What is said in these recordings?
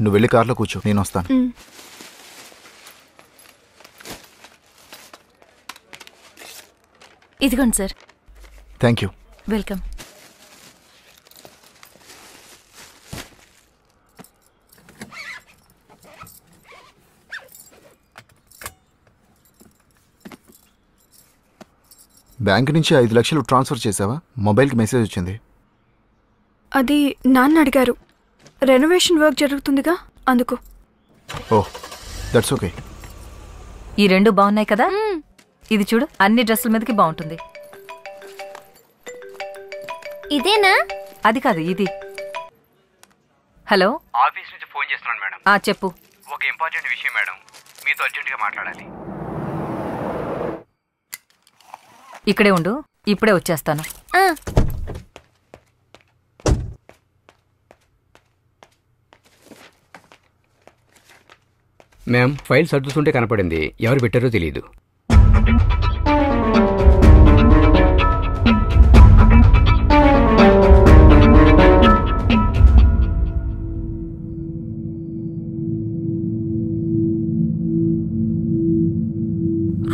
నువ్వు వెళ్ళి కార్లో కూర్చో, నేను వస్తాను. ఇదిగోండి sir. Thank you. Welcome. Bank నుంచి 5 లక్షలు ట్రాన్స్ఫర్ చేసావా? మొబైల్కి మెసేజ్ వచ్చింది. అది నాన్న అడిగారు. రెనోవేషన్ వర్క్ జరుగుతుందిగా, అందుకు. ఓహ్, దట్స్ ఓకే. ఈ 2 బాగున్నాయి కదా? ఇది చూడు, అన్ని డ్రెస్సుల మీదకి బాగుంటుంది. ఇదేనా? అది కాదు, ఇది. హలో, ఆఫీస్ నుంచి ఫోన్ చేస్తున్నాను మేడం. చెప్పు. ఒక ఇంపార్టెంట్ విషయం మేడం, మీతో అర్జెంటుగా మాట్లాడాలి. ఇక్కడే ఉండు, ఇప్పుడే వచ్చేస్తాను. మ్యామ్, ఫైల్ సర్దుతుంటే కనపడింది, ఎవరు పెట్టారో తెలియదు.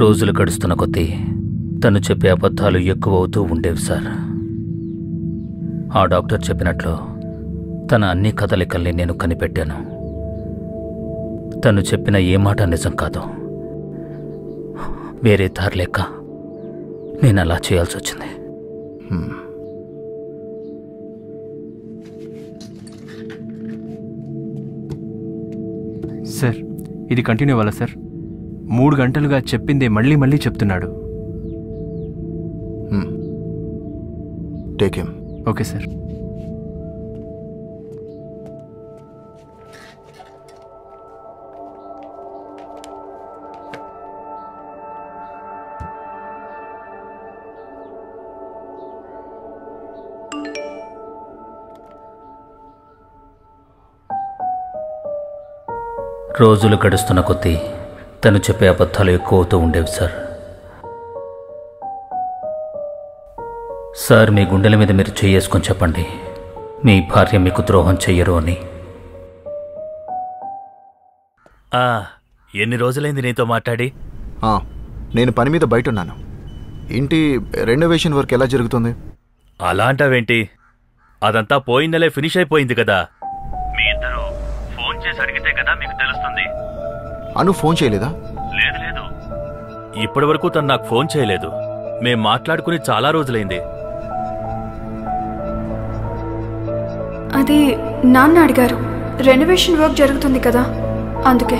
రోజులు గడుస్తున్న కొద్దీ తను చెప్పే అబద్ధాలు ఎక్కువ అవుతూ ఉండేవి సార్. ఆ డాక్టర్ చెప్పినట్లు తన అన్ని కదలికల్ని నేను కనిపెట్టాను. తను చెప్పిన ఏ మాట నిజం కాదు. వేరే దారి లేక నేను అలా చేయాల్సి వచ్చింది. సార్, ఇది కంటిన్యూ అవ్వాలా సార్? 3 గంటలుగా చెప్పిందే మళ్ళీ మళ్ళీ చెప్తున్నాడు. Take him. Okay sir. రోజులు గడుస్తున్న కొద్దీ తను చెప్పే అబద్ధాలు ఎక్కువ అవుతూ ఉండేవి సార్. సార్, మీ గుండెల మీద మీరు చేసుకొని చెప్పండి, మీ భార్య మీకు ద్రోహం చెయ్యరు అని. ఎన్ని రోజులైంది నీతో మాట్లాడి? నేను పని మీద బయట ఉన్నాను. ఇంటి రెనోవేషన్ వర్క్ ఎలా జరుగుతుంది? అలా అంటావేంటి? అదంతా పోయిన నెలే ఫినిష్ అయిపోయింది కదా. మీ ఇద్దరు ఫోన్ చేసి అడిగితే కదా మీకు తెలుస్తుంది. అను ఫోన్ చేయలేదా? లేదు, ఇప్పటి వరకు తను నాకు ఫోన్ చేయలేదు. మేం మాట్లాడుకుని చాలా రోజులైంది. అది నాన్న అడిగారు. రెనోవేషన్ వర్క్ జరుగుతుంది కదా, అందుకే.